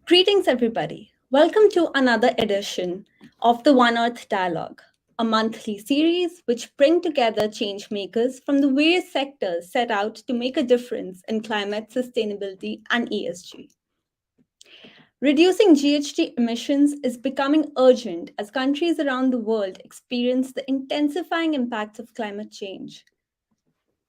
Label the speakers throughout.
Speaker 1: Greetings, everybody. Welcome to another edition of the OneEarth Dialogue, a monthly series which bring together change makers from the various sectors set out to make a difference in climate sustainability and ESG. Reducing GHG emissions is becoming urgent as countries around the world experience the intensifying impacts of climate change.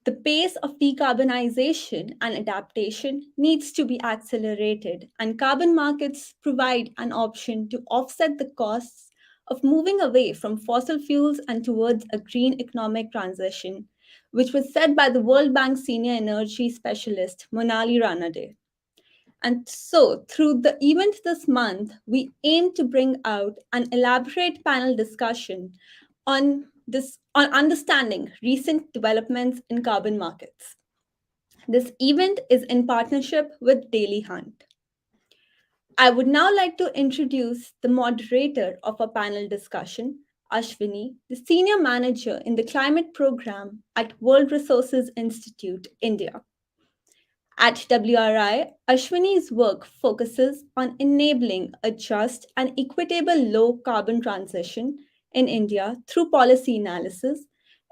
Speaker 1: The pace of decarbonization and adaptation needs to be accelerated, and carbon markets provide an option to offset the costs of moving away from fossil fuels and towards a green economic transition, which was said by the World Bank senior energy specialist Monali Ranade. And so, through the event this month, we aim to bring out an elaborate panel discussion on understanding recent developments in carbon markets. This event is in partnership with Daily Hunt. I would now like to introduce the moderator of our panel discussion, Ashwini, the senior manager in the climate program at World Resources Institute, India. At WRI, Ashwini's work focuses on enabling a just and equitable low carbon transition in India through policy analysis,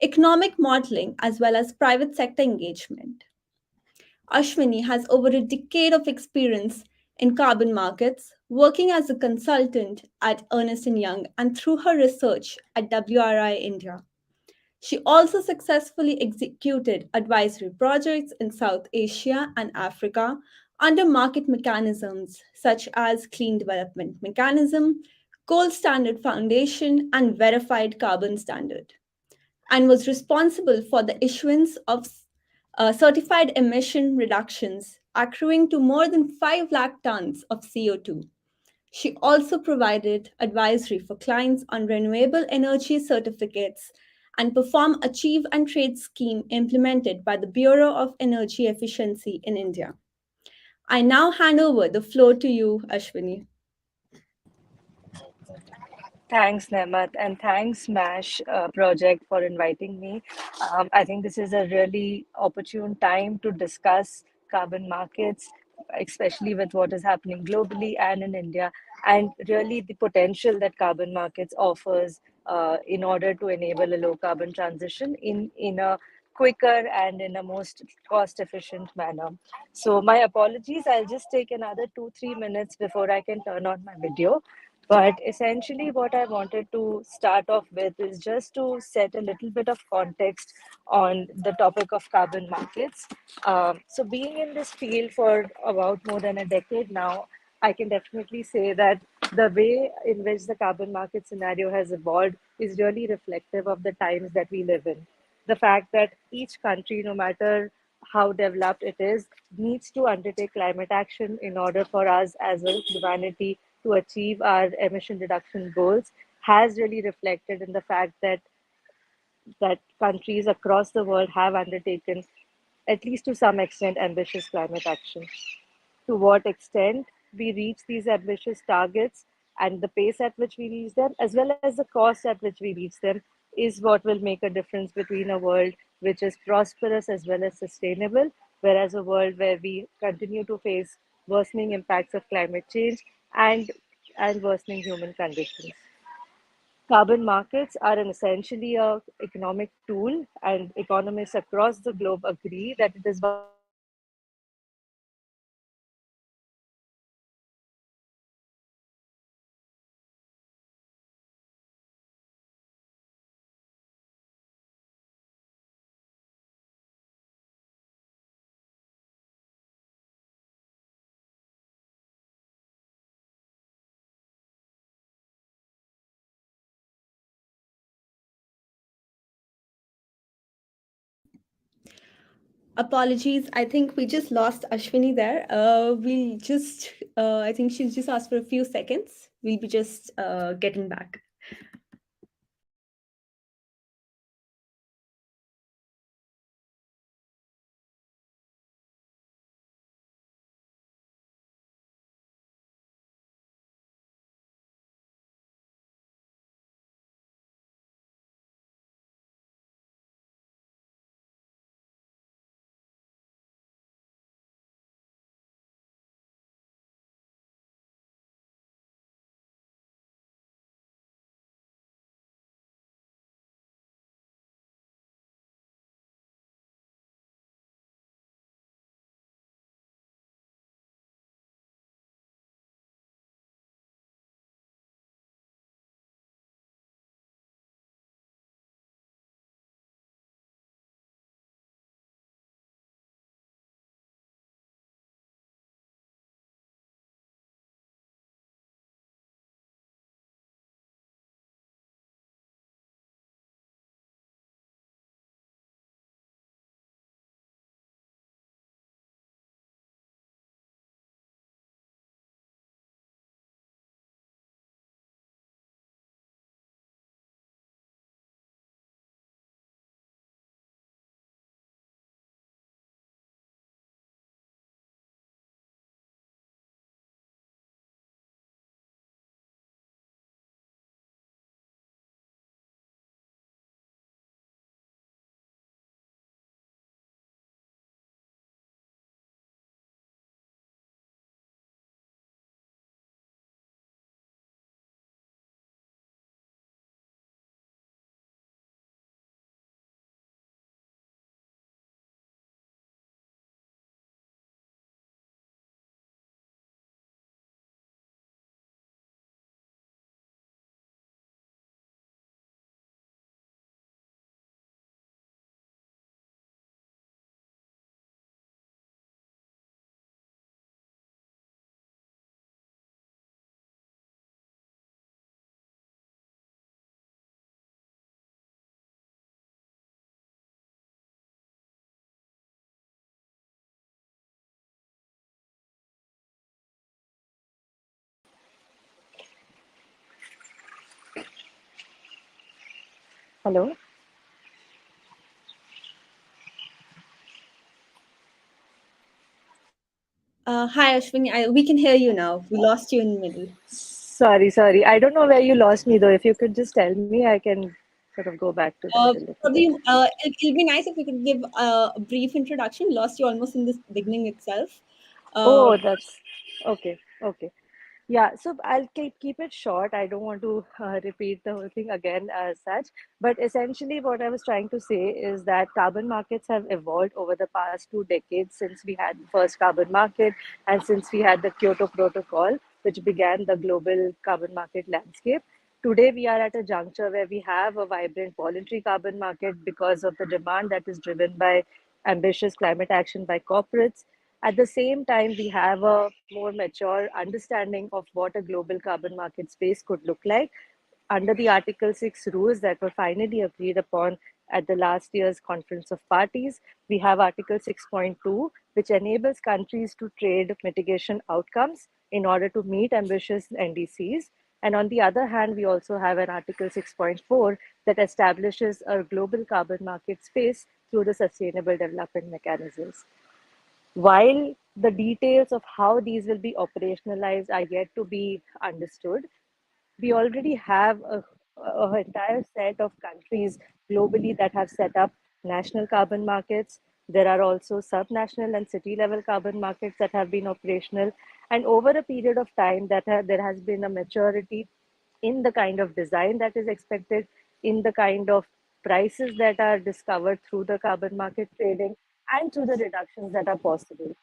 Speaker 1: economic modeling, as well as private sector engagement. Ashwini has over a decade of experience in carbon markets, working as a consultant at Ernst& Young and through her research at WRI India. She also successfully executed advisory projects in South Asia and Africa under market mechanisms such as Clean Development Mechanism, Gold Standard Foundation, and Verified Carbon Standard, and was responsible for the issuance of certified emission reductions accruing to more than 5 lakh tons of CO2. She also provided advisory for clients on renewable energy certificates and perform Achieve and Trade scheme implemented by the Bureau of Energy Efficiency in India. I now hand over the floor to you, Ashwini.
Speaker 2: Thanks, Nemat, and thanks, MASH Project, for inviting me. I think this is a really opportune time to discuss carbon markets, especially with what is happening globally and in India, and really the potential that carbon markets offers in order to enable a low carbon transition in a quicker and in a most cost efficient manner. So my apologies, I'll just take another 2-3 minutes before I can turn on my video. But essentially, what I wanted to start off with is just to set a little bit of context on the topic of carbon markets. So, being in this field for about more than a decade now, I can definitely say that the way in which the carbon market scenario has evolved is really reflective of the times that we live in. The fact that each country, no matter how developed it is, needs to undertake climate action in order for us as a humanity to achieve our emission reduction goals has really reflected in the fact that countries across the world have undertaken, at least to some extent, ambitious climate action. To what extent we reach these ambitious targets and the pace at which we reach them, as well as the cost at which we reach them, is what will make a difference between a world which is prosperous as well as sustainable, whereas a world where we continue to face worsening impacts of climate change and worsening human conditions. Carbon markets are an essentially a economic tool, and economists across the globe agree that it is one of the most powerful tools that we have in order to achieve climate action.
Speaker 1: Apologies, I think we just lost Ashwini there. I think she's just asked for a few seconds. We'll be just getting back.
Speaker 2: Hello?
Speaker 1: Hi, Ashwini. We can hear you now. We lost you in the middle.
Speaker 2: Sorry. I don't know where you lost me though. If you could just tell me, I can sort of go back to the middle a little bit.
Speaker 1: Probably, it'll be nice if we could give a brief introduction. Lost you almost in the beginning itself. Uh,
Speaker 2: Oh, that's okay. Okay. Yeah, so I'll keep it short. I don't want to repeat the whole thing again as such. But essentially, what I was trying to say is that carbon markets have evolved over the past 2 decades since we had the first carbon market and since we had the Kyoto Protocol, which began the global carbon market landscape. Today, we are at a juncture where we have a vibrant voluntary carbon market because of the demand that is driven by ambitious climate action by corporates. At the same time, we have a more mature understanding of what a global carbon market space could look like under the Article 6 rules that were finally agreed upon at the last year's Conference of Parties. We have Article 6.2, which enables countries to trade mitigation outcomes in order to meet ambitious NDCs. And on the other hand, we also have an Article 6.4 that establishes a global carbon market space through the Sustainable Development Mechanisms. While the details of how these will be operationalized are yet to be understood, we already have a entire set of countries globally that have set up national carbon markets. There are also subnational and city level carbon markets that have been operational. And over a period of time, there has been a maturity in the kind of design that is expected, in the kind of prices that are discovered through the carbon market trading, and through the reductions that are possible.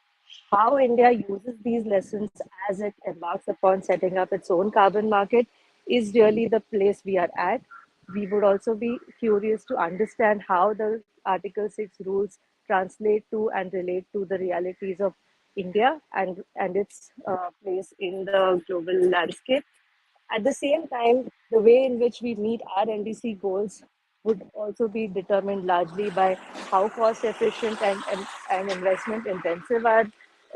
Speaker 2: How India uses these lessons as it embarks upon setting up its own carbon market is really the place we are at. We would also be curious to understand how the Article 6 rules translate to and relate to the realities of India and its place in the global landscape. At the same time, the way in which we meet our NDC goals would also be determined largely by how cost efficient and investment intensive our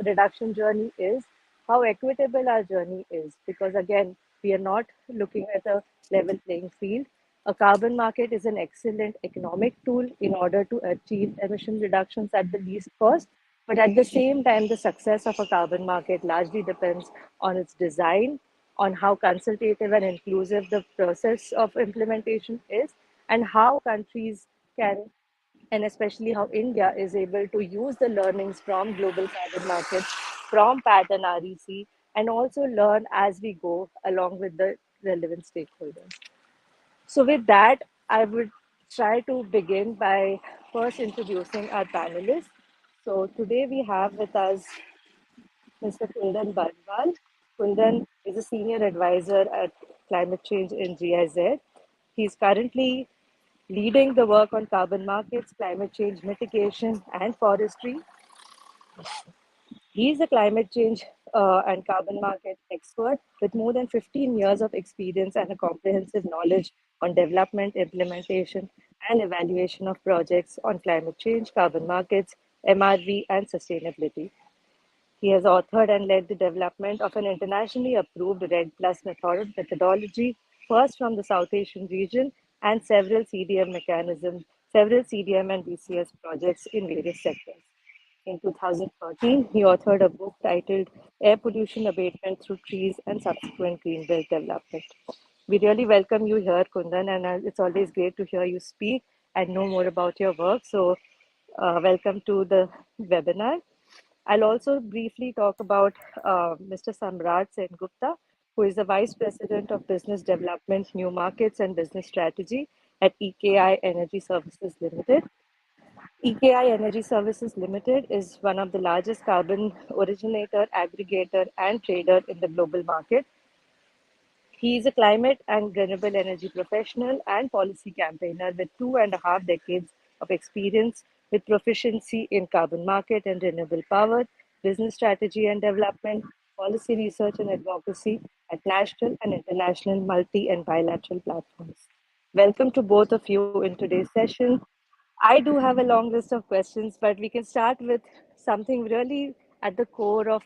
Speaker 2: reduction journey is, how equitable our journey is, because again, we are not looking at a level playing field. A carbon market is an excellent economic tool in order to achieve emission reductions at the least cost. But at the same time, the success of a carbon market largely depends on its design, on how consultative and inclusive the process of implementation is, and how countries can, and especially how India is able to use the learnings from global carbon markets, from pattern REC, and also learn as we go along with the relevant stakeholders. So, with that, I would try to begin by first introducing our panelists. So, today we have with us Mr. Kundan Barwal. Kundan is a senior advisor at climate change in GIZ. He's currently leading the work on carbon markets, climate change mitigation, and forestry. He's a climate change and carbon market expert with more than 15 years of experience and a comprehensive knowledge on development, implementation, and evaluation of projects on climate change, carbon markets, MRV, and sustainability. He has authored and led the development of an internationally approved RED Plus methodology, first from the South Asian region, and several CDM and BCS projects in various sectors. In 2013, he authored a book titled Air Pollution Abatement Through Trees and Subsequent Green Belt Development. We really welcome you here, Kundan, and it's always great to hear you speak and know more about your work. So, welcome to the webinar. I'll also briefly talk about Mr. Samrat Sen Gupta, who is the Vice President of Business Development, New Markets and Business Strategy at EKI Energy Services Limited. EKI Energy Services Limited is one of the largest carbon originator, aggregator, and trader in the global market. He is a climate and renewable energy professional and policy campaigner with 2.5 decades of experience with proficiency in carbon market and renewable power, business strategy and development, policy research and advocacy at national and international multi and bilateral platforms. Welcome to both of you in today's session. I do have a long list of questions, but we can start with something really at the core of,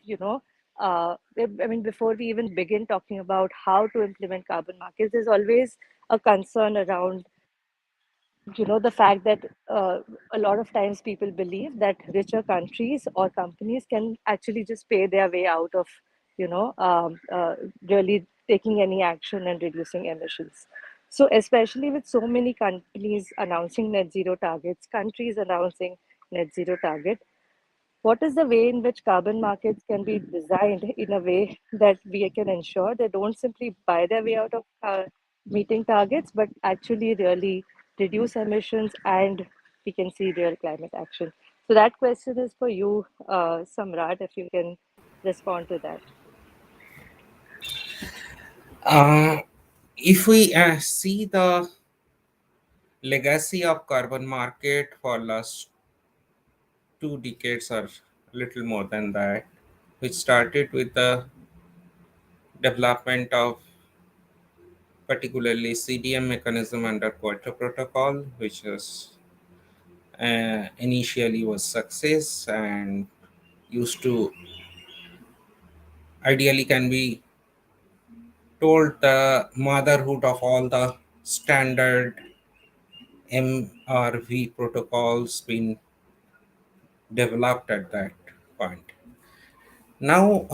Speaker 2: I mean, before we even begin talking about how to implement carbon markets, there's always a concern around the fact that a lot of times people believe that richer countries or companies can actually just pay their way out of, you know, really taking any action and reducing emissions. So, especially with so many companies announcing net zero targets, countries announcing net zero target, what is the way in which carbon markets can be designed in a way that we can ensure they don't simply buy their way out of meeting targets, but actually really reduce emissions and we can see real climate action? So, that question is for you, Samrat, if you can respond to that.
Speaker 3: Uh, if we see the legacy of carbon market for last 2 decades or little more than that, which started with the development of particularly CDM mechanism under Kyoto Protocol, which was initially was success and used to ideally can be told the motherhood of all the standard MRV protocols been developed at that point. Now,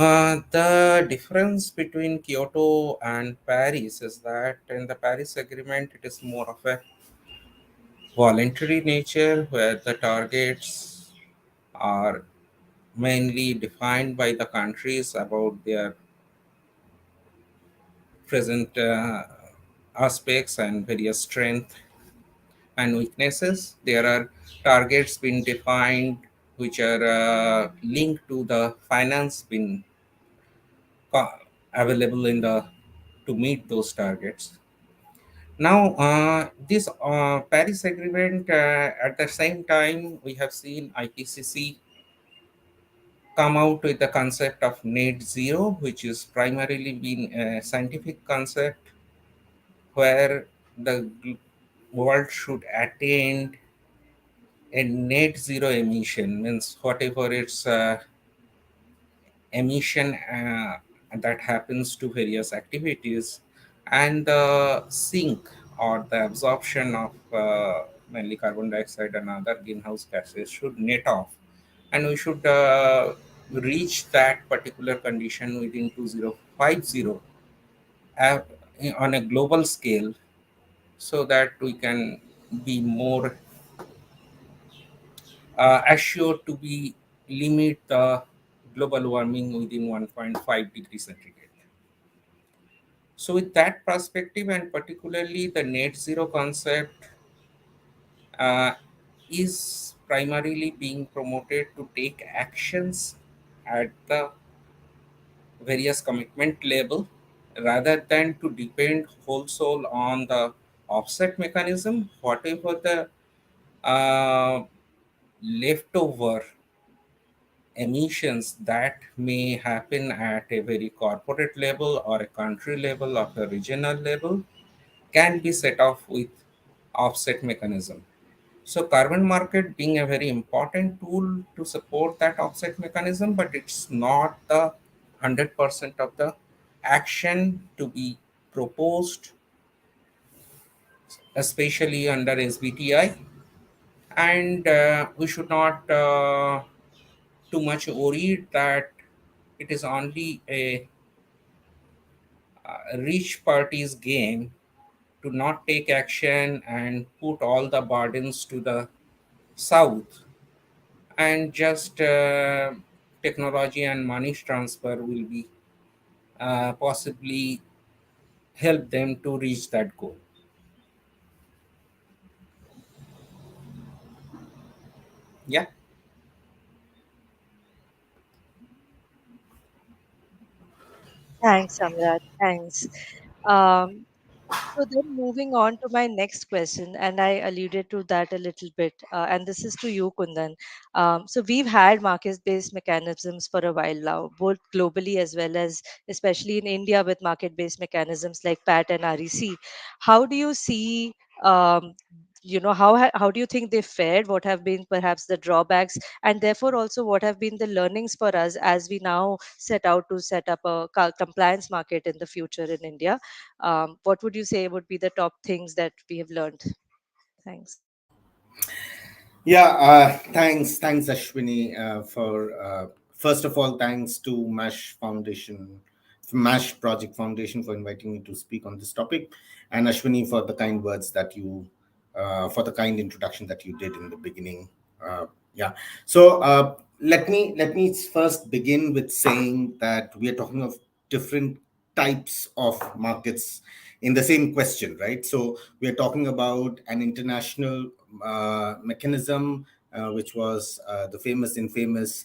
Speaker 3: the difference between Kyoto and Paris is that in the Paris Agreement, it is more of a voluntary nature where the targets are mainly defined by the countries about their present aspects and various strengths and weaknesses. There are targets being defined which are linked to the finance being available in the to meet those targets. Now, this Paris Agreement, at the same time, we have seen IPCC come out with the concept of net zero, which is primarily been a scientific concept where the world should attain a net zero emission, means whatever its emission that happens to various activities, and the sink or the absorption of mainly carbon dioxide and other greenhouse gases should net off, and we should reach that particular condition within 2050 uh, on a global scale, so that we can be more assured to be limit the global warming within 1.5 degrees centigrade. So, with that perspective, and particularly the net zero concept, uh, is primarily being promoted to take actions at the various commitment level rather than to depend wholesale on the offset mechanism. Whatever the uh, leftover emissions that may happen at a very corporate level or a country level or a regional level can be set off with offset mechanism. So carbon market being a very important tool to support that offset mechanism, but it's not the 100% of the action to be proposed, especially under SBTI. And we should not too much worried that it is only a rich party's game to not take action and put all the burdens to the south, and just technology and money transfer will be possibly help them to reach that goal. Yeah.
Speaker 2: Thanks, Samrat. Thanks. Um, So then moving on to my next question, and I alluded to that a little bit, and this is to you, Kundan. So we've had market-based mechanisms for a while now, both globally as well as especially in India with market-based mechanisms like PAT and REC. How do you see, how do you think they fared? What have been perhaps the drawbacks, and therefore also what have been the learnings for us as we now set out to set up a compliance market in the future in India? What would you say would be the top things that we have learned? Thanks.
Speaker 4: Yeah, thanks, Ashwini, for first of all, thanks to MASH Project Foundation for inviting me to speak on this topic, and Ashwini for the kind words that for the kind introduction that you did in the beginning. Yeah, so let me first begin with saying that we are talking of different types of markets in the same question, right? So we are talking about an international mechanism, which was the famous, infamous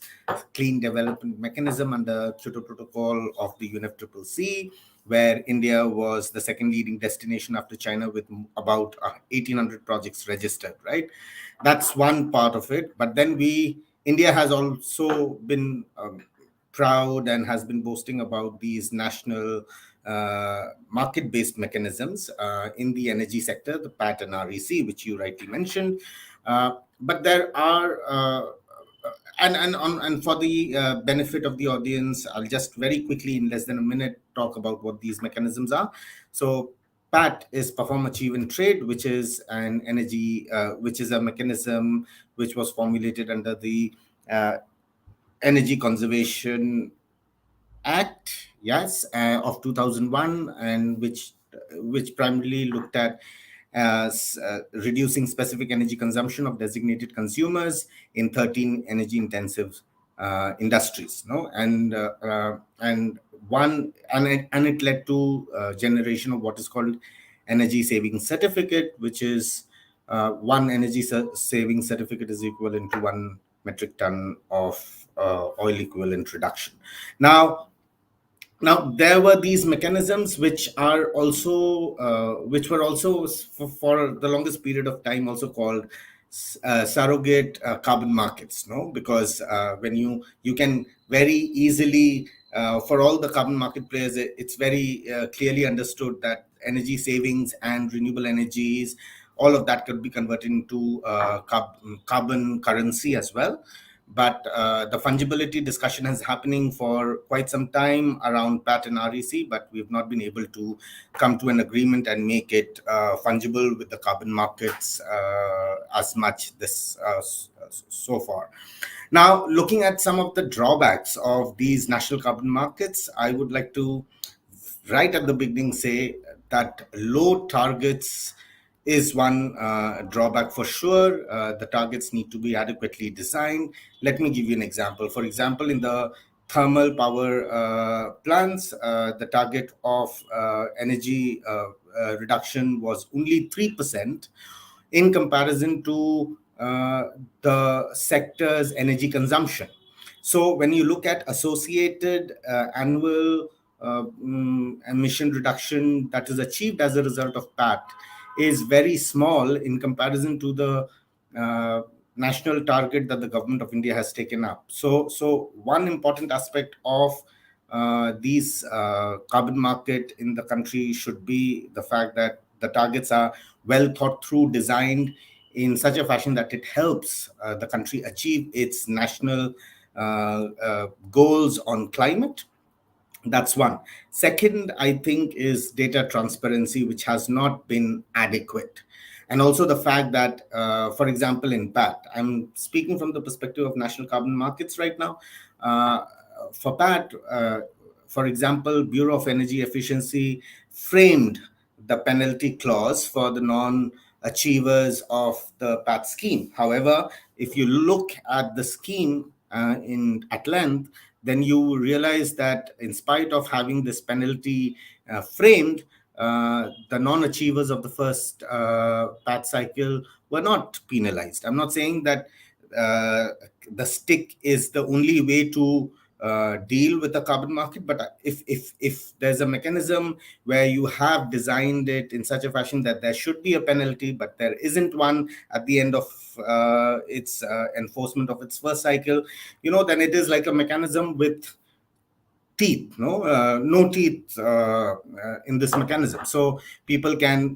Speaker 4: clean development mechanism under Kyoto Protocol of the UNFCCC, where India was the second leading destination after China with about 1,800 projects registered, right? That's one part of it. But then India has also been proud and has been boasting about these national market-based mechanisms in the energy sector, the PAT and REC, which you rightly mentioned. But there are and for the benefit of the audience, I'll just very quickly, in less than a minute, talk about what these mechanisms are. So PAT is perform, achieve, and trade, which is which is a mechanism which was formulated under the uh, Energy Conservation Act, yes, of 2001, and which primarily looked at reducing specific energy consumption of designated consumers in 13 energy intensive industries, no, and it led to generation of what is called energy saving certificate, which is one saving certificate is equivalent to 1 metric ton of oil equivalent reduction. Now, there were these mechanisms which were also for the longest period of time also called surrogate carbon markets, no, because when you can very easily for all the carbon market players, it's very clearly understood that energy savings and renewable energies, all of that could be converted into carbon currency as well. But the fungibility discussion is happening for quite some time around PAT and REC, but we've not been able to come to an agreement and make it fungible with the carbon markets as much so far. Now, looking at some of the drawbacks of these national carbon markets, I would like to right at the beginning say that low targets is one drawback for sure. The targets need to be adequately designed. Let me give you an example. For example, in the thermal power plants, the target of energy reduction was only 3% in comparison to the sector's energy consumption. So when you look at associated annual emission reduction that is achieved as a result of PAT is very small in comparison to the uh, national target that the government of India has taken up. So one important aspect of these carbon market in the country should be the fact that the targets are well thought through, designed in such a fashion that it helps the country achieve its national goals on climate. That's one. Second, I think, is data transparency, which has not been adequate. And also the fact that, for example, in PAT, I'm speaking from the perspective of national carbon markets right now. For PAT, for example, Bureau of Energy Efficiency framed the penalty clause for the non-achievers of the PAT scheme. However, if you look at the scheme at length, then you realize that in spite of having this penalty framed, the non-achievers of the first PAT cycle were not penalized. I'm not saying that uh, the stick is the only way to deal with the carbon market, but if there's a mechanism where you have designed it in such a fashion that there should be a penalty, but there isn't one at the end of its enforcement of its first cycle, then it is like a mechanism with teeth, no teeth in this mechanism. So people can,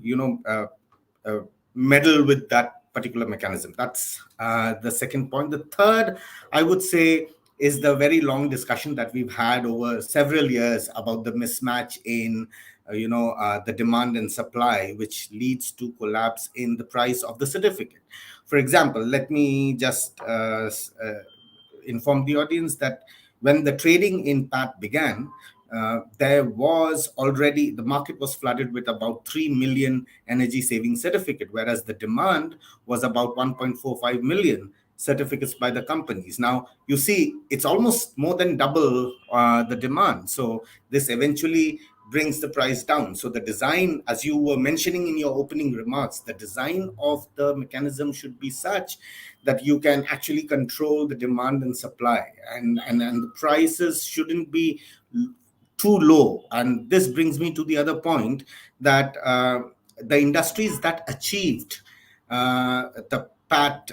Speaker 4: meddle with that particular mechanism. That's the second point. The third, I would say, is the very long discussion that we've had over several years about the mismatch in the demand and supply, which leads to collapse in the price of the certificate. For example, let me just inform the audience that when the trading in PAT began, there was already, the market was flooded with about 3 million energy saving certificate, whereas the demand was about 1.45 million certificates by the companies. Now, you see, it's almost more than double the demand. So this eventually brings the price down. So the design, as you were mentioning in your opening remarks, the design of the mechanism should be such that you can actually control the demand and supply, and the prices shouldn't be too low. And this brings me to the other point, that the industries that achieved the PAT,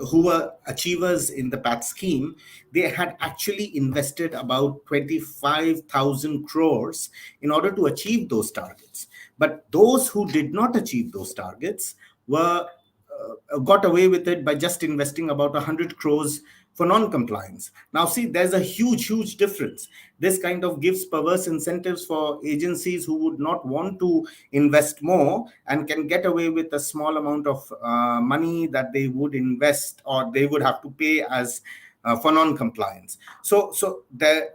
Speaker 4: who were achievers in the PAT scheme, they had actually invested about 25,000 crores in order to achieve those targets. But those who did not achieve those targets were got away with it by just investing about 100 crores for non-compliance. Now, see, there's a huge difference. This kind of gives perverse incentives for agencies who would not want to invest more and can get away with a small amount of money that they would invest or they would have to pay as for non-compliance. So the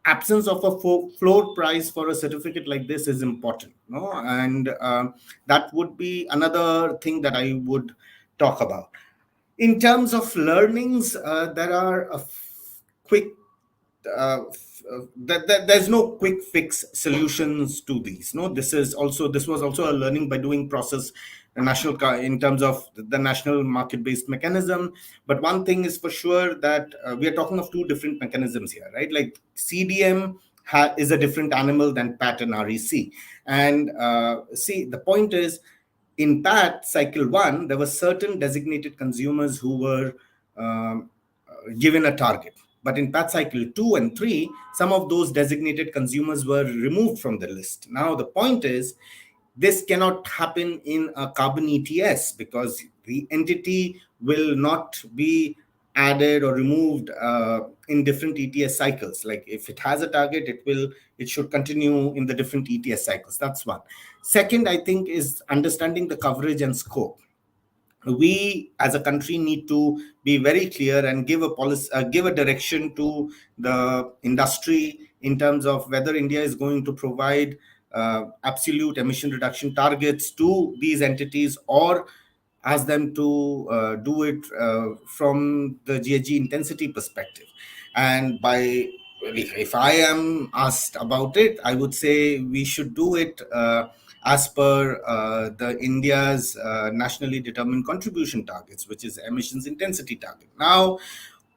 Speaker 4: absence of a floor price for a certificate like this is important, no? And that would be another thing that I would talk about. In terms of learnings, there are quick there's no quick fix solutions to these. No, this was also a learning by doing process, in terms of the national market based mechanism. But one thing is for sure, that we are talking of two different mechanisms here, right? Like CDM is a different animal than PAT and REC. And see, the point is, in PAT cycle 1, there were certain designated consumers who were given a target. But in PAT cycle 2 and 3, some of those designated consumers were removed from the list. Now, the point is, this cannot happen in a carbon ETS, because the entity will not be added or removed in different ETS cycles. Like if it has a target, it should continue in the different ETS cycles. That's one. Second, I think, is understanding the coverage and scope. We as a country need to be very clear and give a policy, give a direction to the industry in terms of whether India is going to provide absolute emission reduction targets to these entities, or ask them to do it from the GHG intensity perspective. And if I am asked about it, I would say we should do it as per the India's nationally determined contribution targets, which is emissions intensity target. Now,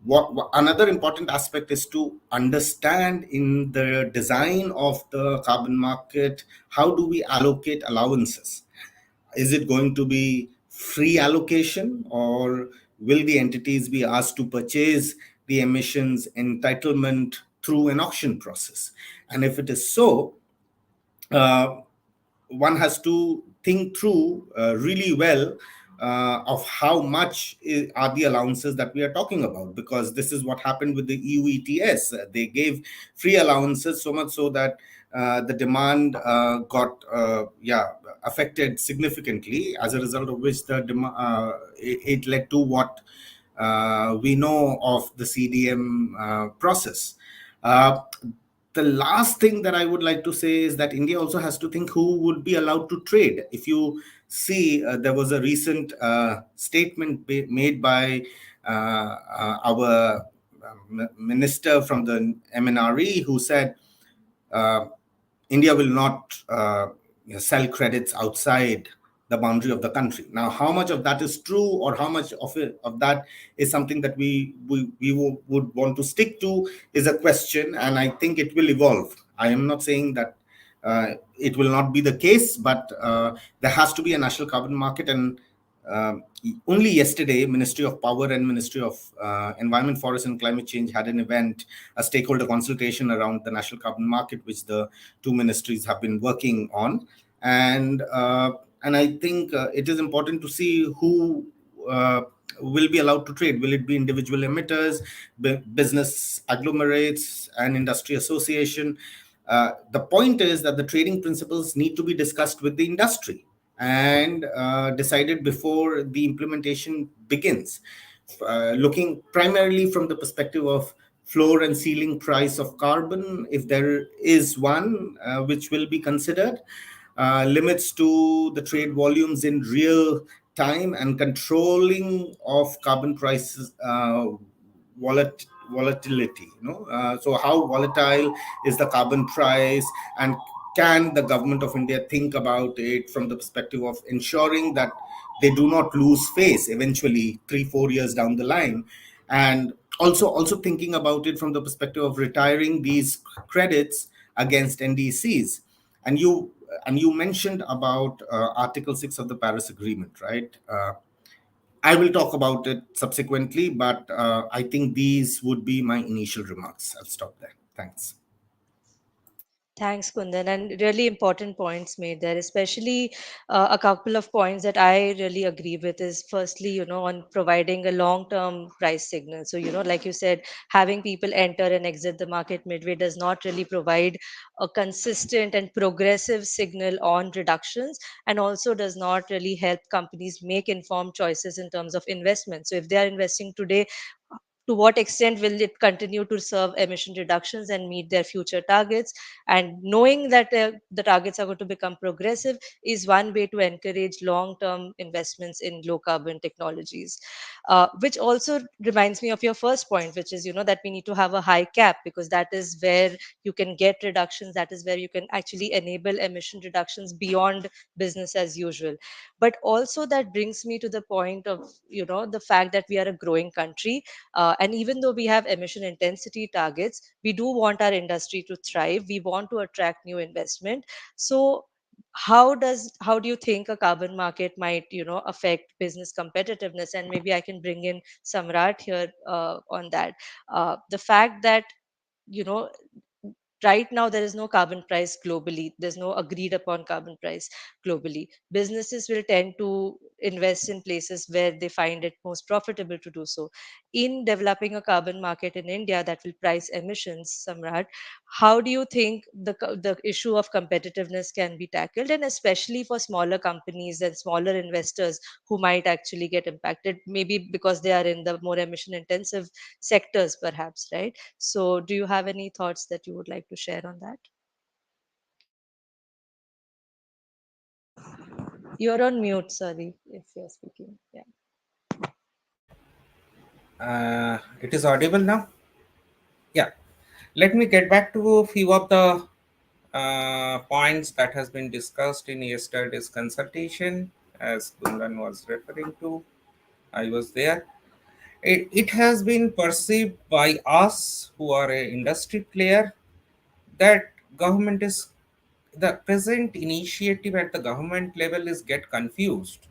Speaker 4: what another important aspect is to understand in the design of the carbon market, how do we allocate allowances? Is it going to be free allocation, or will the entities be asked to purchase the emissions entitlement through an auction process? And if it is so, one has to think through really well of how much are the allowances that we are talking about, because this is what happened with the EU ETS. They gave free allowances, so much so that the demand got affected significantly, as a result of which it led to what we know of the CDM process. The last thing that I would like to say is that India also has to think who would be allowed to trade. If you see, there was a recent statement made by our minister from the MNRE, who said India will not sell credits outside the boundary of the country. Now, how much of that is true, or how much of that is something that we would want to stick to, is a question, and I think it will evolve. I am not saying that it will not be the case, but there has to be a national carbon market. And only yesterday, Ministry of Power and Ministry of Environment, Forest and Climate Change had an event, a stakeholder consultation around the national carbon market, which the two ministries have been working on. And I think it is important to see who will be allowed to trade? Will it be individual emitters, business agglomerates, and industry association? The point is that the trading principles need to be discussed with the industry and decided before the implementation begins. Looking primarily from the perspective of floor and ceiling price of carbon, if there is one, which will be considered, limits to the trade volumes in real time, and controlling of carbon prices, volatility. So how volatile is the carbon price, and can the government of India think about it from the perspective of ensuring that they do not lose face eventually 3-4 years down the line, and also thinking about it from the perspective of retiring these credits against NDCs. And you mentioned about Article 6 of the Paris Agreement, right? I will talk about it subsequently, but I think these would be my initial remarks. I'll stop there. Thanks.
Speaker 2: Thanks, Kundan, and really important points made there, especially a couple of points that I really agree with is firstly, on providing a long-term price signal. So, like you said, having people enter and exit the market midway does not really provide a consistent and progressive signal on reductions, and also does not really help companies make informed choices in terms of investment. So, if they are investing today, to what extent will it continue to serve emission reductions and meet their future targets? And knowing that the targets are going to become progressive is one way to encourage long term investments in low carbon technologies. Which also reminds me of your first point, which is that we need to have a high cap, because that is where you can get reductions, that is where you can actually enable emission reductions beyond business as usual. But also that brings me to the point of the fact that we are a growing country, and even though we have emission intensity targets, we do want our industry to thrive. We want to attract new investment. So how do you think a carbon market might affect business competitiveness? And maybe I can bring in Samrat here on that. The fact that you know right now there is no carbon price globally, there's no agreed upon carbon price globally. Businesses will tend to invest in places where they find it most profitable to do so. In developing a carbon market in India that will price emissions, Samrat, how do you think the issue of competitiveness can be tackled, and especially for smaller companies and smaller investors who might actually get impacted, maybe because they are in the more emission intensive sectors perhaps, right? So, do you have any thoughts that you would like to share on that? You're on mute, sorry, if you're speaking. Yeah.
Speaker 3: It is audible now. Yeah. Let me get back to a few of the points that has been discussed in yesterday's consultation, as Kundan was referring to. I was there. It has been perceived by us who are a industry player that government is the present initiative at the government level is get confused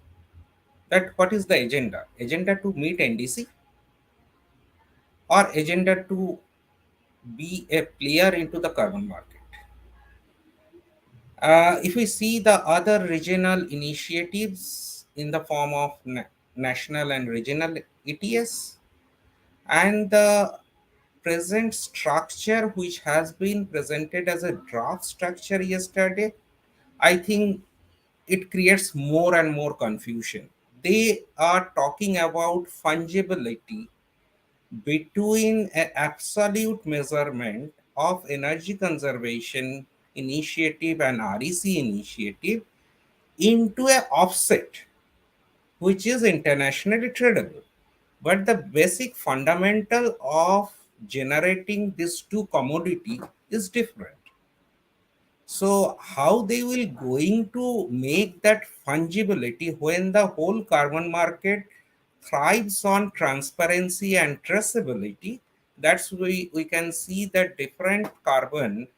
Speaker 3: that what is the agenda to meet NDC or agenda to be a player into the carbon market. If we see the other regional initiatives in the form of national and regional ETS, and the present structure which has been presented as a draft structure yesterday, I think it creates more and more confusion. They are talking about fungibility between an absolute measurement of energy conservation initiative and REC initiative into a offset which is internationally tradable. But the basic fundamental of generating these two commodity is different. So how they will going to make that fungibility when the whole carbon market thrives on transparency and traceability? That's we can see that different carbon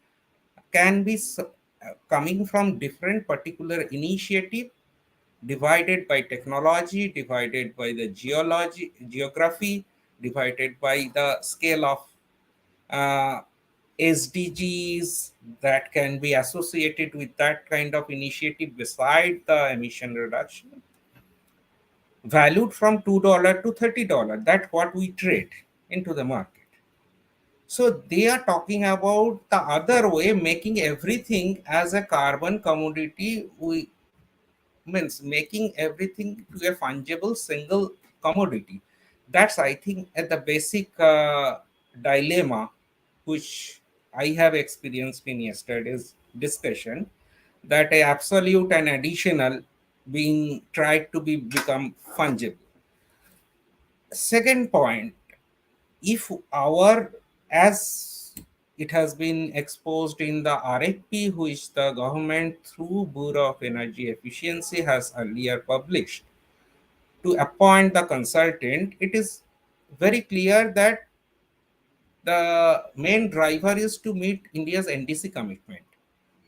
Speaker 3: can be coming from different particular initiative, divided by technology, divided by the geography, divided by the scale of uh, SDGs that can be associated with that kind of initiative beside the emission reduction. valued from $2 to $30. That's what we trade into the market. So they are talking about the other way, making everything as a carbon commodity. We means making everything to a fungible single commodity. That's, I think, at the basic dilemma which I have experienced in yesterday's discussion, that a absolute and additional being tried to be become fungible. Second point, if our, as it has been exposed in the RFP which the government through Bureau of Energy Efficiency has earlier published to appoint the consultant, it is very clear that the main driver is to meet India's NDC commitment.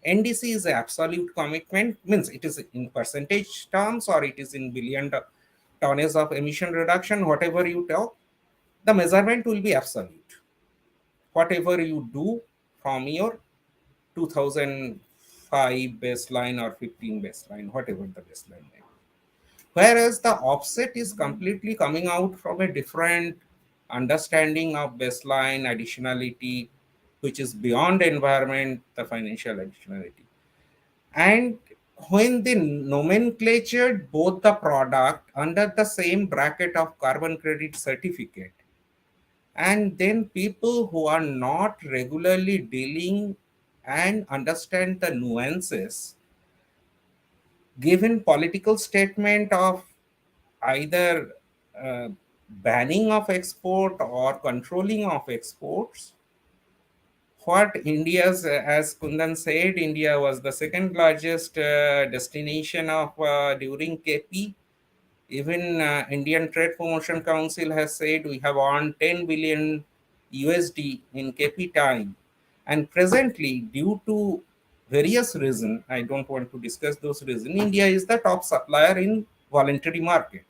Speaker 3: NDC is an absolute commitment, means it is in percentage terms or it is in billion tonnage of emission reduction, whatever you talk, the measurement will be absolute. Whatever you do from your 2005 baseline or 15 baseline, whatever the baseline may be. Whereas the offset is completely coming out from a different understanding of baseline additionality, which is beyond environment, the financial additionality. And when they nomenclatured both the product under the same bracket of carbon credit certificate, and then people who are not regularly dealing and understand the nuances, given political statement of either banning of export or controlling of exports, what India's, as Kundan said, India was the second largest destination of during KP. Even Indian Trade Promotion Council has said we have earned 10 billion USD in KP time. And presently, due to various reasons, I don't want to discuss those reasons, India is the top supplier in voluntary market.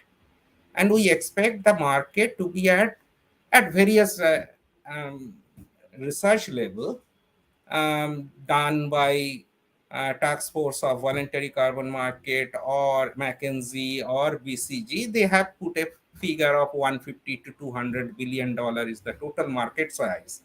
Speaker 3: And we expect the market to be at various um, research level done by task force of voluntary carbon market or McKinsey or BCG. They have put a figure of 150 to 200 billion dollar is the total market size.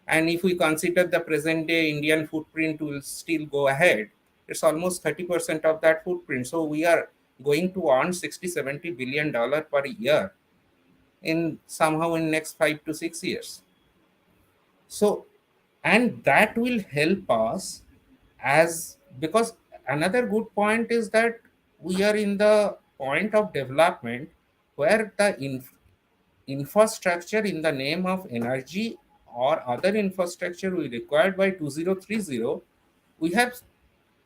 Speaker 3: And if we consider the present day Indian footprint will still go ahead, it's almost 30% of that footprint. So we are going to earn 60 to 70 billion dollar per year in somehow in next 5 to 6 years. So, and that will help us, as because another good point is that we are in the point of development where the infrastructure in the name of energy or other infrastructure we required by 2030, we have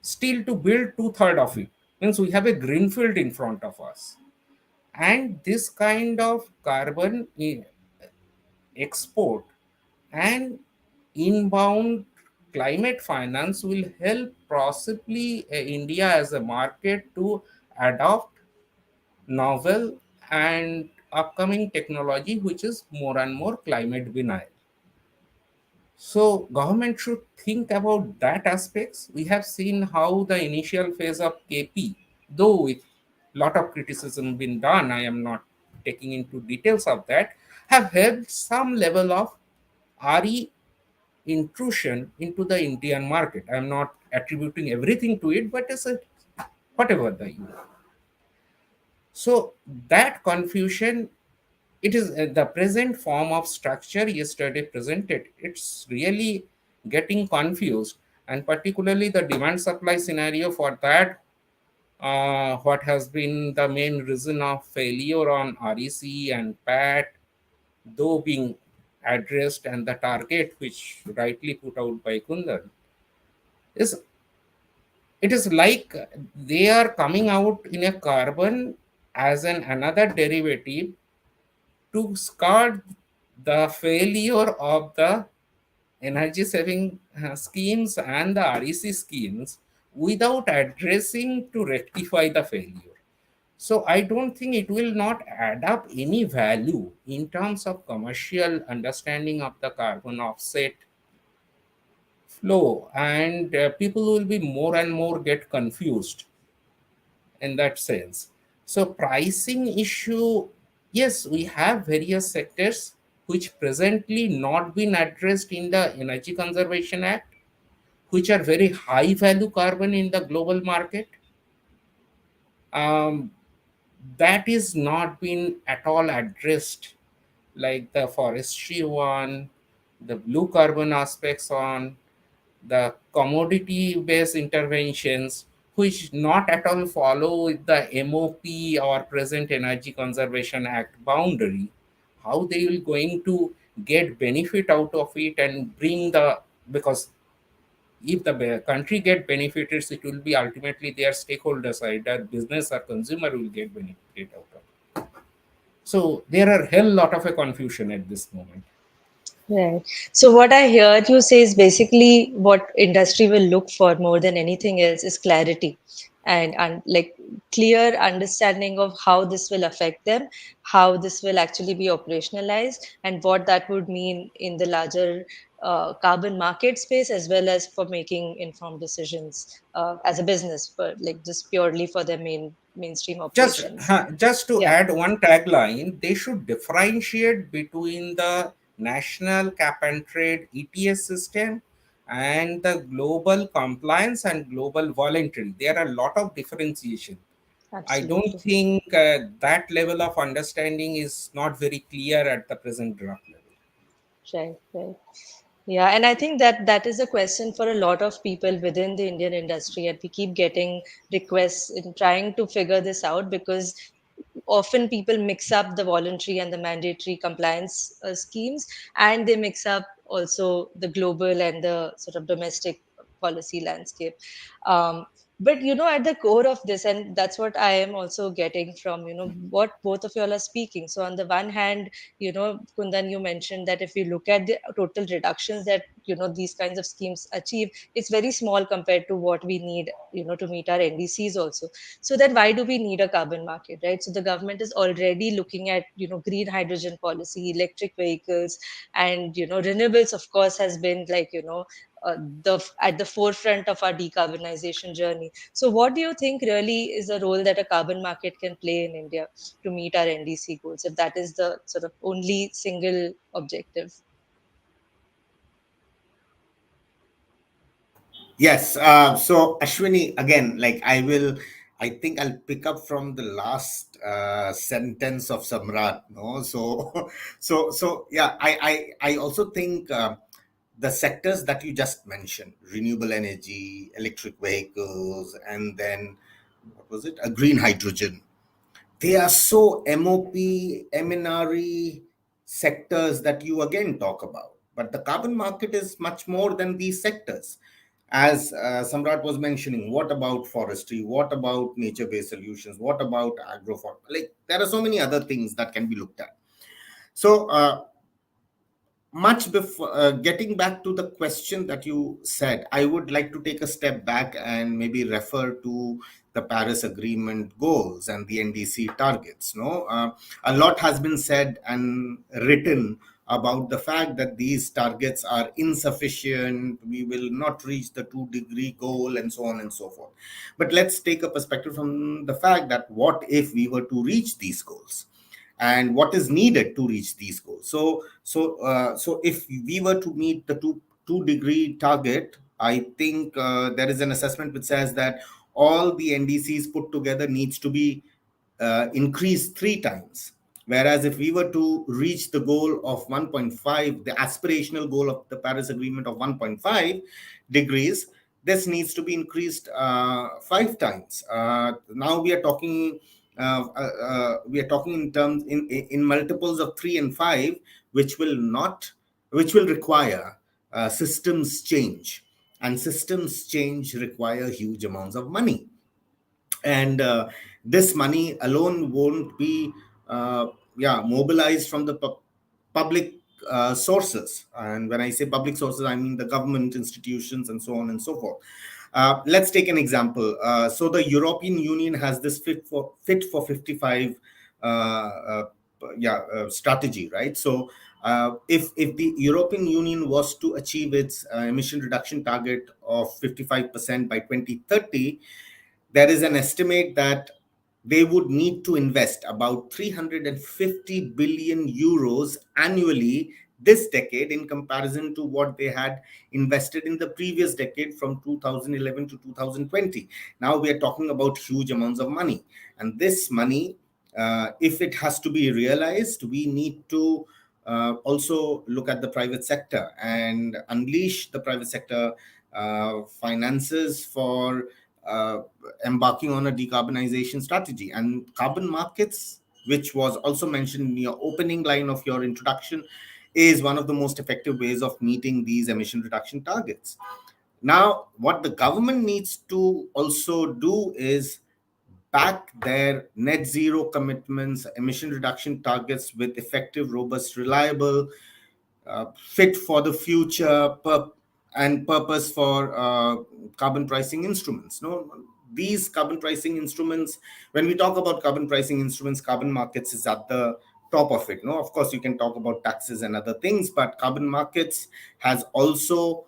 Speaker 3: still to build two-thirds of it. Means we have a greenfield in front of us. And this kind of carbon export and inbound climate finance will help possibly India as a market to adopt novel and upcoming technology which is more and more climate benign. So government should think about that aspects. We have seen how the initial phase of KP, though with lot of criticism been done, I am not taking into details of that, have helped some level of RE intrusion into the Indian market. I'm not attributing everything to it, but it's a, whatever the you. So that confusion, it is the present form of structure yesterday presented. It's really getting confused, and particularly the demand supply scenario for that. What has been the main reason of failure on REC and PAT, though being addressed, and the target which rightly put out by Kundan is, it is like they are coming out in a carbon as an another derivative to skirt the failure of the energy saving schemes and the REC schemes without addressing to rectify the failure. So I don't think it will not add up any value in terms of commercial understanding of the carbon offset flow, and people will be more and more get confused in that sense. So pricing issue, yes, we have various sectors which presently not been addressed in the Energy Conservation Act, which are very high value carbon in the global market. Um, that is not been at all addressed, like the forestry one, the blue carbon aspects on, the commodity based interventions, which not at all follow with the MOP or present Energy Conservation Act boundary, how they will going to get benefit out of it and bring the, because if the country get benefits, it will be ultimately their stakeholders, either business or consumer will get benefit out of it. So there are hell lot of a confusion at this moment.
Speaker 2: Right. So what I heard you say is basically what industry will look for more than anything else is clarity and like clear understanding of how this will affect them, how this will actually be operationalized, and what that would mean in the larger carbon market space as well as for making informed decisions as a business for like just purely for their mainstream operations.
Speaker 3: Just to
Speaker 2: Yeah,
Speaker 3: add one tagline, they should differentiate between the national cap and trade ETS system and the global compliance and global voluntary. There are a lot of differentiation. I don't
Speaker 2: absolutely.
Speaker 3: think that level of understanding is not very clear at the present draft level.
Speaker 2: Right, right. Yeah, and I think that that is a question for a lot of people within the Indian industry, and we keep getting requests in trying to figure this out because often people mix up the voluntary and the mandatory compliance schemes, and they mix up also the global and the sort of domestic policy landscape. Um, but at the core of this, and that's what I am also getting from what both of you all are speaking. So on the one hand, Kundan, you mentioned that if we look at the total reductions that these kinds of schemes achieve, it's very small compared to what we need to meet our NDCs also. So then why do we need a carbon market, right? So the government is already looking at green hydrogen policy, electric vehicles, and renewables of course has been like the at the forefront of our decarbonization journey. So what do you think really is a role that a carbon market can play in India to meet our NDC goals, if that is the sort of only single objective?
Speaker 4: Yes. So Ashwini, again, like I think I'll pick up from the last sentence of Samrat. No, so, yeah, I also think the sectors that you just mentioned, renewable energy, electric vehicles, and then what was it? A green hydrogen. They are so MOP, MNRE sectors that you again talk about. But the carbon market is much more than these sectors. As Samrat was mentioning, what about forestry? What about nature-based solutions? What about agroforestry? Like there are so many other things that can be looked at. So much before getting back to the question that you said, I would like to take a step back and maybe refer to the Paris Agreement goals and the NDC targets. No, a lot has been said and written about the fact that these targets are insufficient. We will not reach the 2-degree goal, and so on and so forth. But let's take a perspective from the fact that what if we were to reach these goals? And what is needed to reach these goals? So if we were to meet the two-degree target, I think there is an assessment which says that all the NDCs put together needs to be increased 3 times. Whereas if we were to reach the goal of 1.5, the aspirational goal of the Paris Agreement of 1.5 degrees, this needs to be increased 5 times. Now we are talking in terms in multiples of 3 and 5, which will not which will require systems change, and systems change require huge amounts of money. And this money alone won't be mobilized from the public sources. And when I say public sources, I mean the government institutions and so on and so forth. Let's take an example. So the European Union has this fit for 55 strategy, right? So if the European Union was to achieve its emission reduction target of 55% by 2030, there is an estimate that they would need to invest about 350 billion euros annually this decade in comparison to what they had invested in the previous decade from 2011 to 2020. Now we are talking about huge amounts of money. And this money, if it has to be realized, we need to also look at the private sector and unleash the private sector finances for uh, embarking on a decarbonization strategy. And carbon markets, which was also mentioned in your opening line of your introduction, is one of the most effective ways of meeting these emission reduction targets. Now, what the government needs to also do is back their net zero commitments, emission reduction targets with effective, robust, reliable, fit for the future and purpose for carbon pricing instruments. No, these carbon pricing instruments, when we talk about carbon pricing instruments, carbon markets is at the top of it. No, of course you can talk about taxes and other things, but carbon markets has also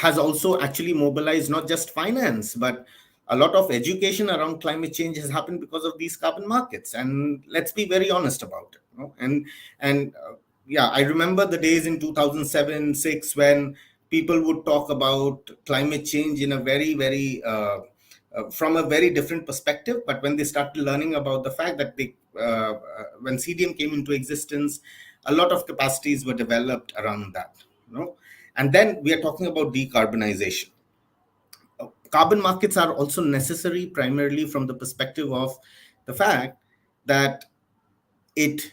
Speaker 4: has also actually mobilized not just finance, but a lot of education around climate change has happened because of these carbon markets. And let's be very honest about it. You know? And yeah, I remember the days in 2007, 6 when people would talk about climate change in a very from a very different perspective. But when they started learning about the fact that when CDM came into existence, a lot of capacities were developed around that. You know? And then we are talking about decarbonization. Carbon markets are also necessary primarily from the perspective of the fact that it,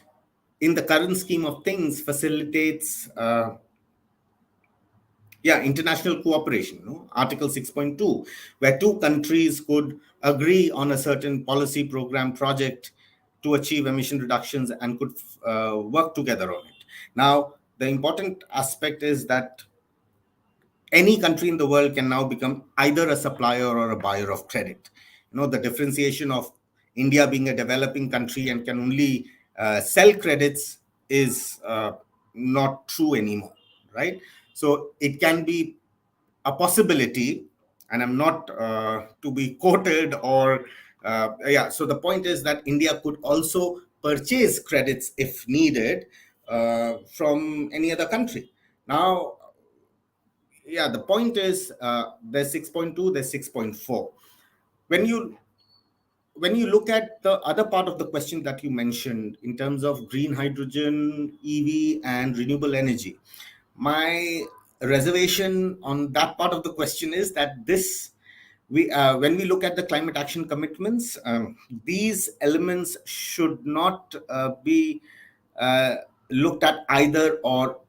Speaker 4: in the current scheme of things, facilitates international cooperation. No? Article 6.2, where two countries could agree on a certain policy program project to achieve emission reductions and could work together on it. Now, the important aspect is that any country in the world can now become either a supplier or a buyer of credit. You know, the differentiation of India being a developing country and can only sell credits is not true anymore, right? So it can be a possibility, and I'm not to be quoted or so the point is that India could also purchase credits if needed from any other country. Now, the point is there's 6.2, there's 6.4. when you when you look at the other part of the question that you mentioned in terms of green hydrogen, EV, and renewable energy, my reservation on that part of the question is that this we when we look at the climate action commitments, these elements should not be uh, looked at either or.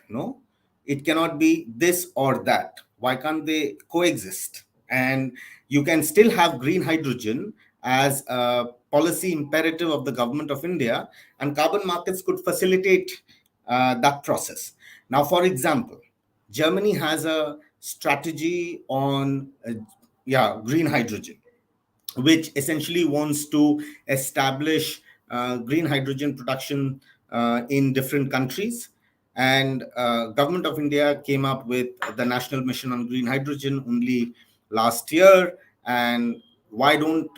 Speaker 4: No, it cannot be this or that. Why can't they coexist? And you can still have green hydrogen as a policy imperative of the government of India, and carbon markets could facilitate that process. Now, for example, Germany has a strategy on green hydrogen, which essentially wants to establish green hydrogen production in different countries. And government of India came up with the national mission on green hydrogen only last year. And why don't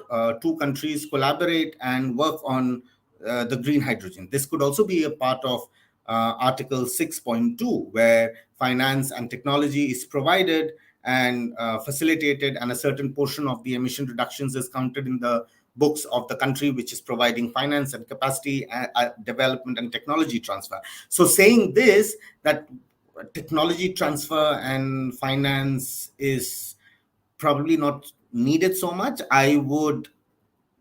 Speaker 4: two countries collaborate and work on the green hydrogen? This could also be a part of article 6.2, where finance and technology is provided and facilitated, and a certain portion of the emission reductions is counted in the books of the country which is providing finance and capacity development and technology transfer. So saying this, that technology transfer and finance is probably not needed so much, I would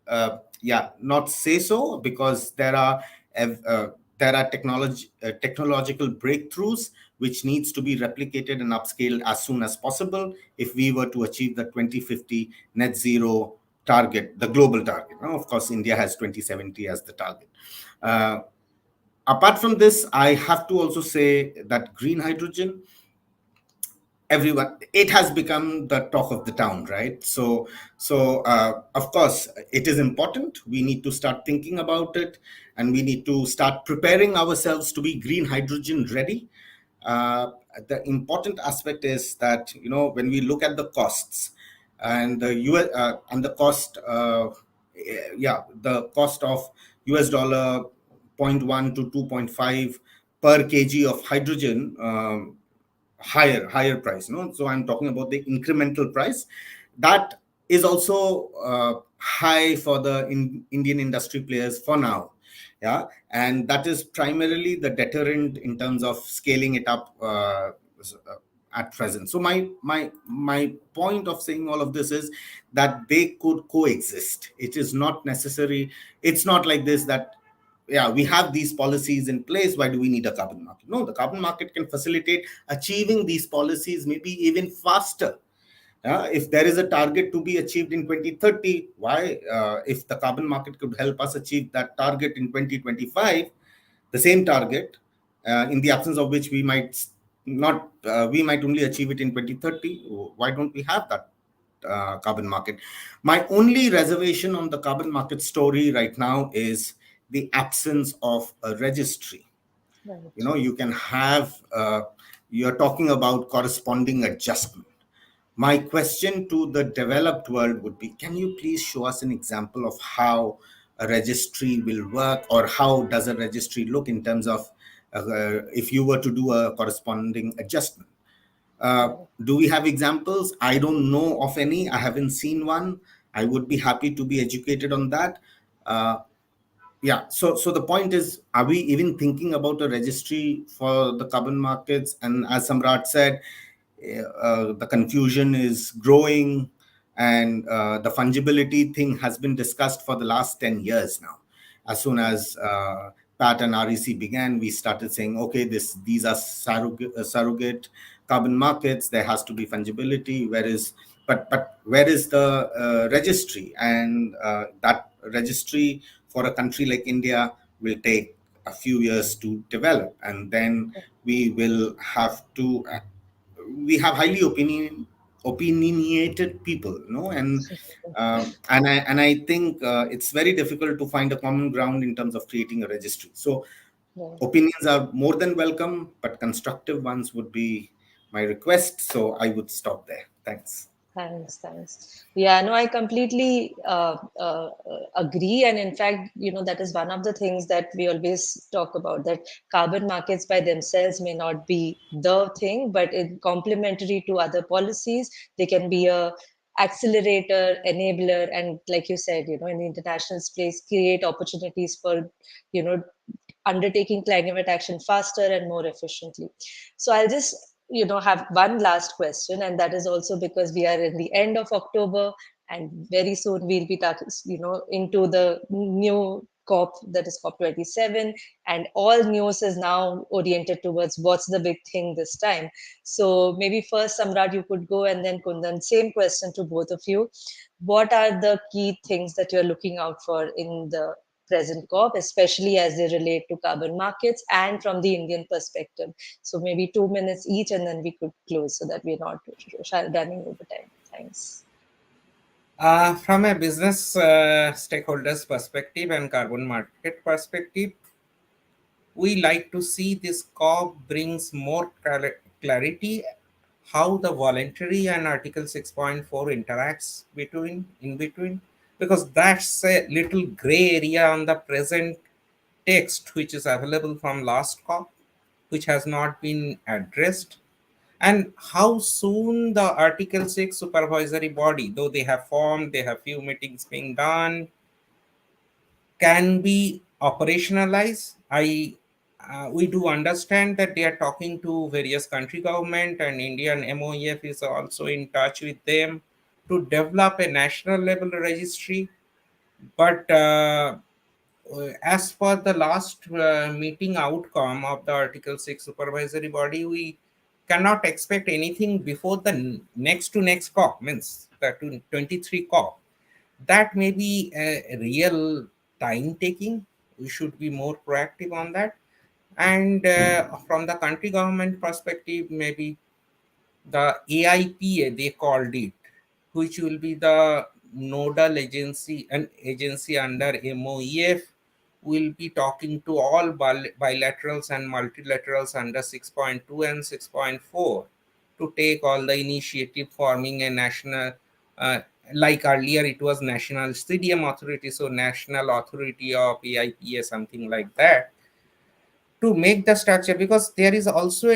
Speaker 4: not say so, because there are technological breakthroughs which needs to be replicated and upscaled as soon as possible if we were to achieve the 2050 net zero target, the global target. Now, of course, India has 2070 as the target. Apart from this, I have to also say that green hydrogen, everyone, it has become the talk of the town, right? So of course it is important. We need to start thinking about it, and we need to start preparing ourselves to be green hydrogen ready. uh, the important aspect is that, you know, when we look at the costs, and the US and the cost, yeah, the cost of US dollar zero point 0.1 to 2.5 per kg of hydrogen, higher price, no? So I'm talking about the incremental price. That is also high for the Indian industry players for now. Yeah, and that is primarily the deterrent in terms of scaling it up at present. So my point of saying all of this is that they could coexist. It is not necessary. It's not like this that, yeah, we have these policies in place, why do we need a carbon market? No, the carbon market can facilitate achieving these policies maybe even faster. If there is a target to be achieved in 2030, why, if the carbon market could help us achieve that target in 2025, the same target, in the absence of which we might not, we might only achieve it in 2030, why don't we have that carbon market? My only reservation on the carbon market story right now is the absence of a registry. You
Speaker 2: Right.
Speaker 4: know, you can have, you're talking about corresponding adjustment. My question to the developed world would be, can you please show us an example of how a registry will work, or how does a registry look in terms of if you were to do a corresponding adjustment?
Speaker 2: Right.
Speaker 4: Do we have examples? I don't know of any. I haven't seen one. I would be happy to be educated on that. Uh, yeah, so the point is, are we even thinking about a registry for the carbon markets? And as Samrat said, the confusion is growing, and the fungibility thing has been discussed for the last 10 years now. As soon as PAT and REC began, we started saying, okay, these are surrogate carbon markets, there has to be fungibility. But where is the registry? And that registry for a country like India will take a few years to develop, and then we will have to, we have highly opinionated people, no? And I think it's very difficult to find a common ground in terms of creating a registry. So
Speaker 2: Right.
Speaker 4: opinions are more than welcome, but constructive ones would be my request. So I would stop there. Thanks.
Speaker 2: Thanks, thanks. Yeah, no, I completely agree. And in fact, that is one of the things that we always talk about, that carbon markets by themselves may not be the thing, but in complementary to other policies, they can be a accelerator, enabler, and like you said, in the international space, create opportunities for, you know, undertaking climate action faster and more efficiently. So I'll just have one last question, and that is also because we are in the end of October, and very soon we'll be into the new COP, that is COP 27, and all news is now oriented towards what's the big thing this time. So maybe first, Samrat, you could go, and then Kundan, same question to both of you. What are the key things that you're looking out for in the present COP, especially as they relate to carbon markets and from the Indian perspective? So maybe 2 minutes each, and then we could close so that we're not running over time. Thanks.
Speaker 3: From a business stakeholders perspective and carbon market perspective, we like to see this COP brings more clarity how the voluntary and Article 6.4 interacts in between, because that's a little gray area on the present text which is available from last COP, which has not been addressed. And how soon the Article 6 supervisory body, though they have formed, they have few meetings being done, can be operationalized. We do understand that they are talking to various country government, and Indian MOEF is also in touch with them to develop a national level registry. But as for the last meeting outcome of the Article 6 supervisory body, we cannot expect anything before the next to next COP, means the 23 COP. That may be a real time taking. We should be more proactive on that. And from the country government perspective, maybe the AIPA, they called it, which will be the nodal agency, an agency under MOEF, will be talking to all bilaterals and multilaterals under 6.2 and 6.4 to take all the initiative forming a national uh, like earlier it was national CDM authority, so national authority of AIPA, something like that, to make the structure, because there is also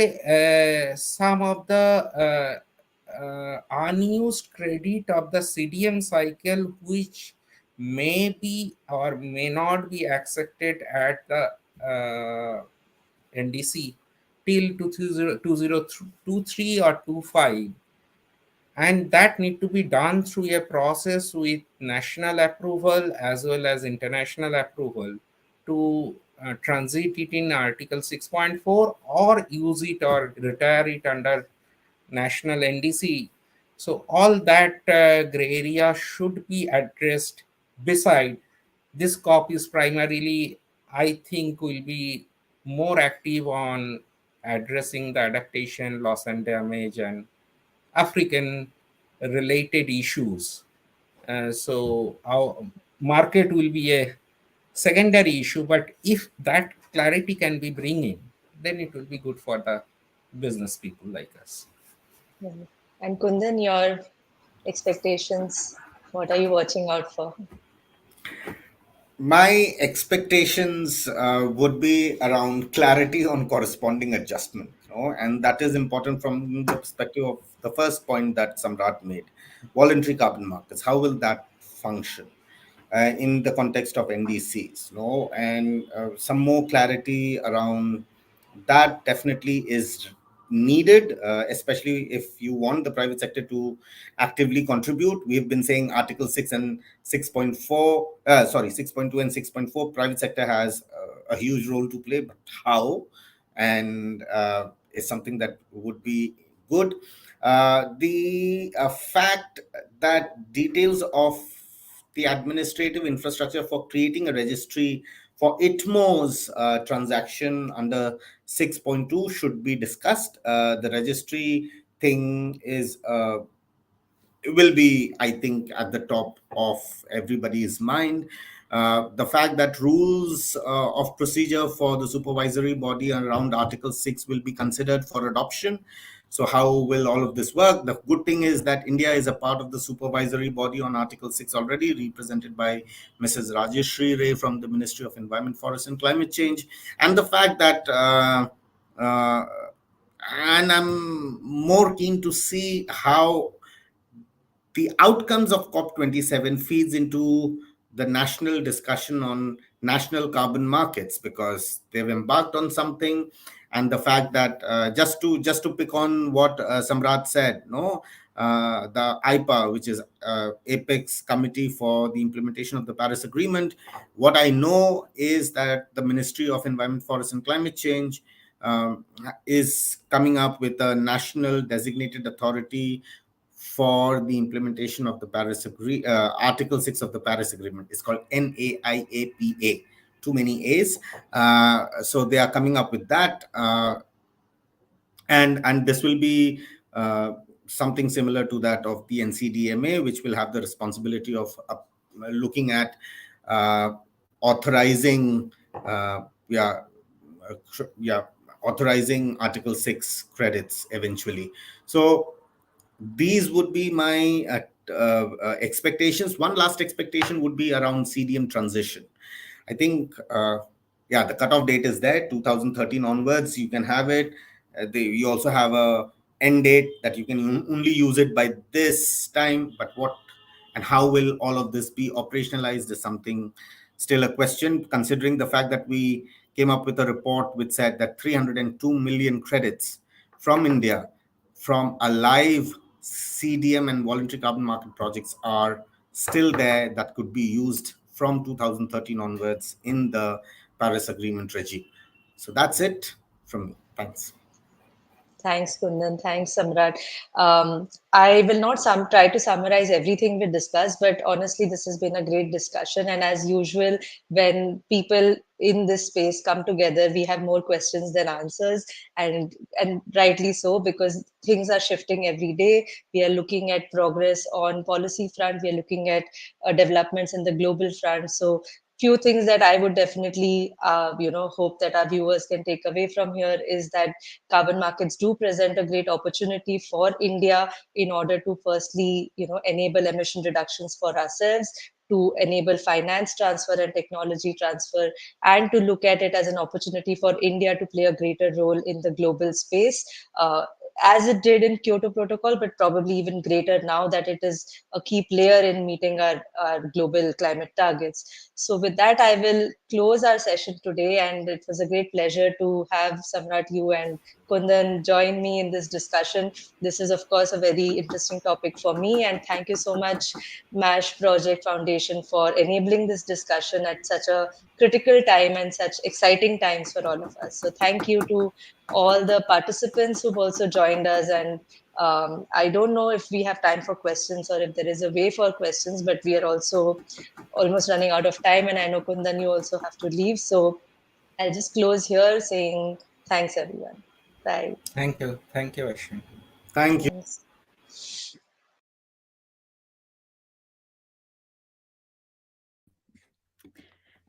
Speaker 3: some of the unused credit of the CDM cycle which may be or may not be accepted at the NDC till 2023 or 25, and that need to be done through a process with national approval as well as international approval to transit it in article 6.4 or use it or retire it under national NDC. So all that gray area should be addressed. Beside, this COP is primarily, I think, will be more active on addressing the adaptation, loss and damage, and African related issues. So our market will be a secondary issue, but if that clarity can be bringing, then it will be good for the business people like us.
Speaker 2: Mhm. And Kundan, your expectations, what are you watching out for?
Speaker 4: My expectations would be around clarity on corresponding adjustment, and that is important from the perspective of the first point that Samrat made: voluntary carbon markets. How will that function in the context of NDCs? And some more clarity around that definitely is needed, especially if you want the private sector to actively contribute. We've been saying Article 6 and 6.4, 6.2 and 6.4, private sector has a huge role to play, but how? And is something that would be good. The fact that details of the administrative infrastructure for creating a registry for ITMO's transaction under 6.2 should be discussed. The registry thing is will be, I think, at the top of everybody's mind. The fact that rules of procedure for the supervisory body around Article 6 will be considered for adoption. So, how will all of this work? The good thing is that India is a part of the supervisory body on Article 6 already, represented by Mrs. Rajeshri Ray from the Ministry of Environment, Forest and Climate Change. And the fact that uh, and I'm more keen to see how the outcomes of COP27 feeds into the national discussion on national carbon markets, because they've embarked on something. And the fact that just to pick on what Samrat said, the IPA, which is Apex Committee for the Implementation of the Paris Agreement, what I know is that the Ministry of Environment, Forest and Climate Change is coming up with a national designated authority for the implementation of the Article 6 of the Paris Agreement. It's called NAIAPA. Too many A's. So they are coming up with that. And this will be something similar to that of the NCDMA, which will have the responsibility of looking at uh, authorizing, yeah, authorizing Article 6 credits eventually. So these would be my expectations. One last expectation would be around CDM transition. I think, yeah, the cutoff date is there, 2013 onwards. You can have it. You also have a end date that you can only use it by this time. But what and how will all of this be operationalized is something still a question, considering the fact that we came up with a report which said that 302 million credits from India from alive CDM and voluntary carbon market projects are still there that could be used from 2013 onwards in the Paris Agreement regime. So that's it from me. Thanks.
Speaker 2: Thanks, Kundan. Thanks, Samrat. I will not try to summarize everything we discussed, but honestly, this has been a great discussion. And as usual, when people in this space come together, we have more questions than answers, and rightly so, because things are shifting every day. We are looking at progress on policy front. We are looking at developments in the global front. So few things that I would definitely, hope that our viewers can take away from here is that carbon markets do present a great opportunity for India in order to firstly, enable emission reductions for ourselves, to enable finance transfer and technology transfer, and to look at it as an opportunity for India to play a greater role in the global space. As it did in Kyoto Protocol, but probably even greater now that it is a key player in meeting our global climate targets. So with that, I will close our session today, and it was a great pleasure to have Samrat, you and Kundan join me in this discussion. This is, of course, a very interesting topic for me, and thank you so much, MASH Project Foundation, for enabling this discussion at such a critical time and such exciting times for all of us. So thank you to all the participants who've also joined us. And I don't know if we have time for questions or if there is a way for questions, but we are also almost running out of time. And I know, Kundan, you also have to leave. So I'll just close here saying thanks, everyone. Bye.
Speaker 3: Thank you, Ashwin.
Speaker 4: Thank you.
Speaker 2: Thanks.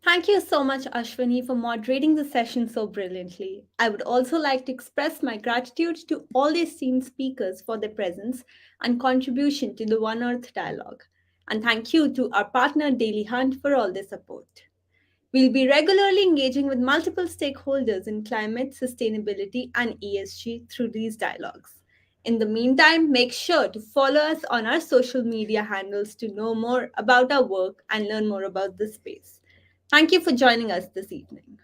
Speaker 1: Thank you so much, Ashwini, for moderating the session so brilliantly. I would also like to express my gratitude to all the esteemed speakers for their presence and contribution to the OneEarth dialogue. And thank you to our partner, Daily Hunt, for all their support. We'll be regularly engaging with multiple stakeholders in climate, sustainability, and ESG through these dialogues. In the meantime, make sure to follow us on our social media handles to know more about our work and learn more about this space. Thank you for joining us this evening.